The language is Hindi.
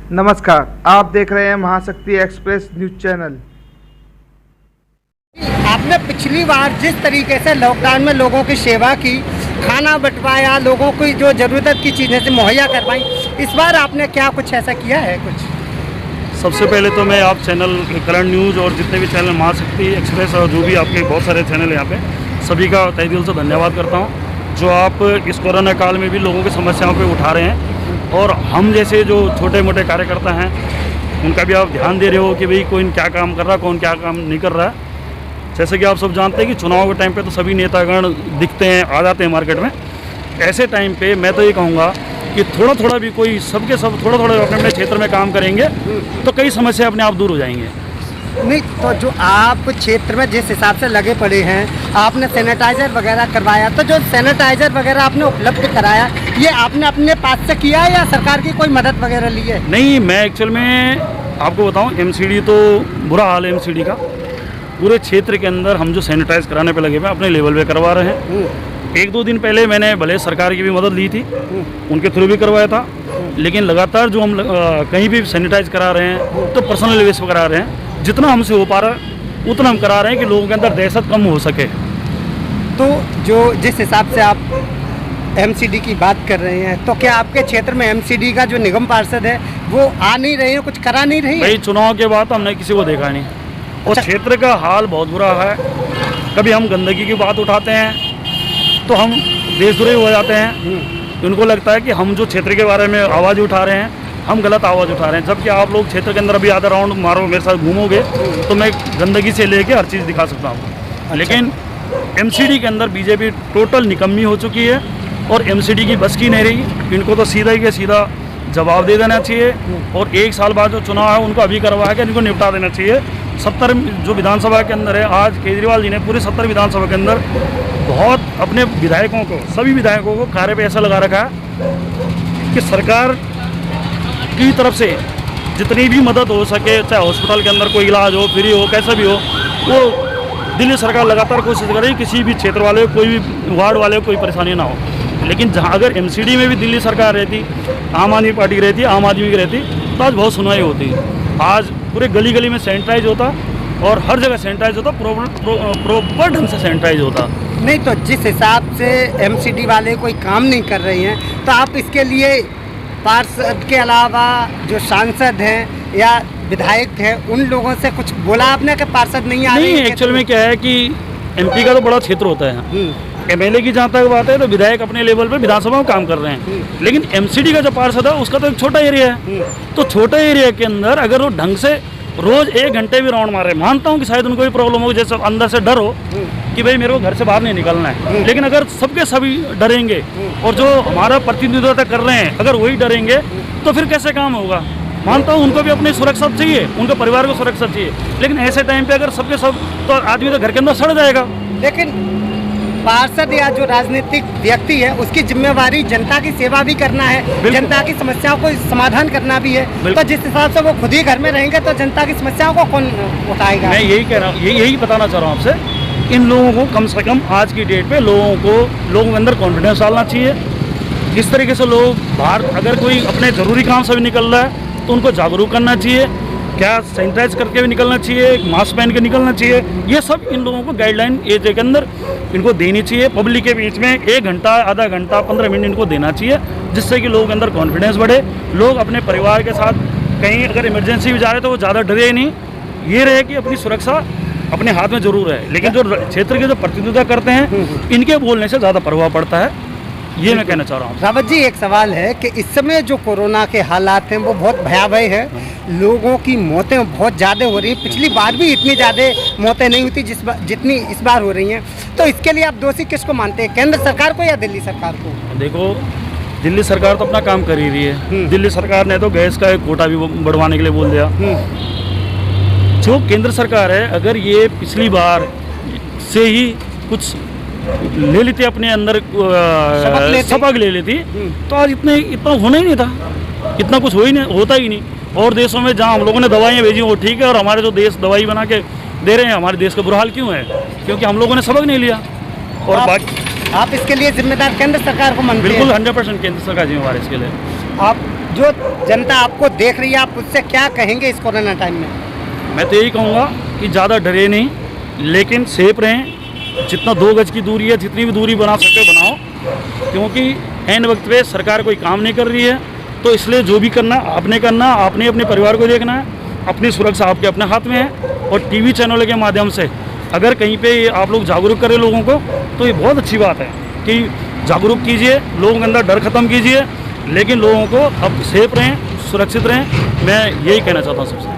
नमस्कार, आप देख रहे हैं महाशक्ति एक्सप्रेस न्यूज चैनल। आपने पिछली बार जिस तरीके से लॉकडाउन में लोगों की सेवा की, खाना बंटवाया, लोगों को जो ज़रूरत की चीज़ें से मुहैया करवाई, इस बार आपने क्या कुछ ऐसा किया है? कुछ सबसे पहले तो मैं आप चैनल करंट न्यूज़ और जितने भी चैनल महाशक्ति एक्सप्रेस और जो भी आपके बहुत सारे चैनल यहाँ पे सभी का तहे दिल से धन्यवाद करता हूँ जो आप इस कोरोना काल में भी लोगों की समस्याओं पे उठा रहे हैं और हम जैसे जो छोटे मोटे कार्यकर्ता हैं उनका भी आप ध्यान दे रहे हो कि भाई कौन क्या काम कर रहा है, कौन क्या काम नहीं कर रहा है। जैसे कि आप सब जानते हैं कि चुनाव के टाइम पे तो सभी नेतागण दिखते हैं, आ जाते हैं मार्केट में। ऐसे टाइम पे मैं तो ये कहूँगा कि थोड़ा थोड़ा भी कोई सबके सब थोड़ा थोड़ा अपने अपने क्षेत्र में काम करेंगे तो कई समस्या अपने आप दूर हो जाएंगे। नहीं तो जो आप क्षेत्र में जिस हिसाब से लगे पड़े हैं, आपने सैनिटाइज़र वगैरह करवाया, तो जो सैनिटाइज़र वगैरह आपने उपलब्ध कराया, ये आपने अपने पास से किया है या सरकार की कोई मदद वगैरह ली है? नहीं, मैं एक्चुअल में आपको बताऊं, एमसीडी तो बुरा हाल है एमसीडी का। पूरे क्षेत्र के अंदर हम जो सैनिटाइज कराने पे लगे हुए अपने लेवल पे करवा रहे हैं। एक दो दिन पहले मैंने भले सरकार की भी मदद ली थी, उनके थ्रू भी करवाया था, लेकिन लगातार जो हम कहीं भी सैनिटाइज करा रहे हैं तो पर्सनल बेस पर करा रहे हैं। जितना हमसे हो पा रहा है उतना हम करा रहे हैं कि लोगों के अंदर दहशत कम हो सके। तो जो जिस हिसाब से आप एमसीडी की बात कर रहे हैं, तो क्या आपके क्षेत्र में एमसीडी का जो निगम पार्षद है वो आ नहीं रहे हैं, कुछ करा नहीं रही है? भाई चुनाव के बाद हमने किसी को देखा नहीं और अच्छा। क्षेत्र का हाल बहुत बुरा है। कभी हम गंदगी की बात उठाते हैं तो हम देशद्रोही हो जाते हैं। उनको लगता है कि हम जो क्षेत्र के बारे में आवाज़ उठा रहे हैं हम गलत आवाज़ उठा रहे हैं, जबकि आप लोग क्षेत्र के अंदर अभी आधा राउंड मारो, मेरे साथ घूमोगे तो मैं गंदगी से लेके हर चीज़ दिखा सकता हूँ। अच्छा। लेकिन एमसीडी के अंदर बीजेपी टोटल निकम्मी हो चुकी है और एमसीडी की बस की नहीं रही। इनको तो सीधा ही के सीधा जवाब दे देना चाहिए और एक साल बाद जो चुनाव है उनको अभी करवा के इनको निपटा देना चाहिए। 70 जो विधानसभा के अंदर है, आज केजरीवाल जी ने पूरे 70 विधानसभा के अंदर बहुत अपने विधायकों को, सभी विधायकों को कार्य पे ऐसा लगा रखा है कि सरकार की तरफ से जितनी भी मदद हो सके, चाहे हॉस्पिटल के अंदर कोई इलाज हो, फ्री हो, कैसा भी हो, वो दिल्ली सरकार लगातार कोशिश करे किसी भी क्षेत्र वाले कोई भी वार्ड वाले को कोई परेशानी ना हो। लेकिन जहाँ अगर एमसीडी में भी दिल्ली सरकार रहती, आम आदमी पार्टी रहती, आम आदमी की रहती, तो आज बहुत सुनवाई होती। आज पूरे गली गली में सैनिटाइज होता और हर जगह सैनिटाइज होता, प्रॉपर ढंग से सैनिटाइज होता। नहीं तो जिस हिसाब से एमसीडी वाले कोई काम नहीं कर रहे हैं, तो आप इसके लिए पार्षद के अलावा जो सांसद हैं या विधायक हैं उन लोगों से कुछ बोला आपने कि पार्षद नहीं आ रहे हैं? नहीं, एक्चुअल में क्या है कि एमपी का तो बड़ा क्षेत्र होता है, एमएलए की जहाँ तक बात है तो विधायक अपने लेवल पे विधानसभा में काम कर रहे हैं, लेकिन एमसीडी का जो पार्षद है उसका तो एक छोटा एरिया है। तो छोटे एरिया के अंदर अगर वो ढंग से रोज 1 घंटे भी राउंड मारे, मानता हूँ कि शायद उनको भी प्रॉब्लम हो, जैसे अंदर से डर हो कि भाई मेरे को घर से बाहर नहीं निकलना है, लेकिन अगर सबके सभी डरेंगे और जो हमारा प्रतिनिधित्व कर रहे हैं अगर वही डरेंगे तो फिर कैसे काम होगा? मानता हूँ उनको भी अपनी सुरक्षा चाहिए, उनके परिवार को सुरक्षा चाहिए, लेकिन ऐसे टाइम पे अगर सबके सब तो आदमी तो घर के अंदर सड़ जाएगा। लेकिन पार्षद या जो राजनीतिक व्यक्ति है उसकी जिम्मेवारी जनता की सेवा भी करना है, जनता की समस्याओं को समाधान करना भी है। तो जिस हिसाब से वो खुद ही घर में रहेंगे तो जनता की समस्याओं को कौन उठाएगा? मैं यही कह रहा हूँ, यही बताना चाह रहा हूँ आपसे, इन लोगों को कम से कम आज की डेट पे लोगों के अंदर कॉन्फिडेंस डालना चाहिए। जिस तरीके से लोग बाहर अगर कोई अपने ज़रूरी काम से भी निकल रहा है तो उनको जागरूक करना चाहिए, क्या सैनिटाइज करके भी निकलना चाहिए, मास्क पहन के निकलना चाहिए, ये सब इन लोगों को गाइडलाइन एरिया के अंदर इनको देनी चाहिए। पब्लिक के बीच में 1 घंटा, आधा घंटा, 15 मिनट इनको देना चाहिए, जिससे कि लोगों के अंदर कॉन्फिडेंस बढ़े, लोग अपने परिवार के साथ कहीं अगर इमरजेंसी भी जा रहे तो वो ज़्यादा डरे नहीं, ये रहे कि अपनी सुरक्षा अपने हाथ में ज़रूर है। लेकिन जो क्षेत्र के जो प्रतिनिधित्व करते हैं इनके बोलने से ज़्यादा प्रभाव पड़ता है, ये मैं कहना चाह रहा हूँ। रावत जी, एक सवाल है कि इस समय जो कोरोना के हालात हैं वो बहुत भयावह है, लोगों की मौतें बहुत ज़्यादा हो रही हैं। पिछली बार भी इतनी ज़्यादा मौतें नहीं हुई थी जितनी इस बार हो रही हैं, तो इसके लिए आप दोषी किसको मानते हैं, केंद्र सरकार को या दिल्ली सरकार को? देखो, दिल्ली सरकार तो अपना काम कर ही रही है। दिल्ली सरकार ने तो गैस का एक कोटा भी बढ़वाने के लिए बोल दिया। जो केंद्र सरकार है, अगर ये पिछली बार से ही कुछ ले लेती अपने अंदर सबक ले लेती तो आज इतना होना ही नहीं था, इतना कुछ होता ही नहीं। और देशों में जहाँ हम लोगों ने दवाइयाँ भेजी वो ठीक है, और हमारे जो देश दवाई बना के दे रहे हैं, हमारे देश का बुरा हाल क्यों है? क्योंकि हम लोगों ने सबक नहीं लिया। और बाकी आप इसके लिए जिम्मेदार केंद्र सरकार को मानते हैं? बिल्कुल 100% केंद्र सरकार जिम्मेवार है इसके लिए। आप जो जनता आपको देख रही है, आप उससे क्या कहेंगे इस कोरोना टाइम में? मैं तो यही कहूँगा कि ज़्यादा डरे नहीं, लेकिन सेफ रहें। जितना 2 गज की दूरी है, जितनी भी दूरी बना सकते हो बनाओ, क्योंकि ऐन वक्त पे सरकार कोई काम नहीं कर रही है। तो इसलिए जो भी करना आपने करना, आपने अपने परिवार को देखना है, अपनी सुरक्षा आपके अपने हाथ में है। और टीवी चैनलों के माध्यम से अगर कहीं पे आप लोग जागरूक करें लोगों को, तो ये बहुत अच्छी बात है कि जागरूक कीजिए, लोगों के अंदर डर ख़त्म कीजिए, लेकिन लोगों को अब सेफ रहें, सुरक्षित रहें। मैं यही कहना चाहता हूँ सबसे।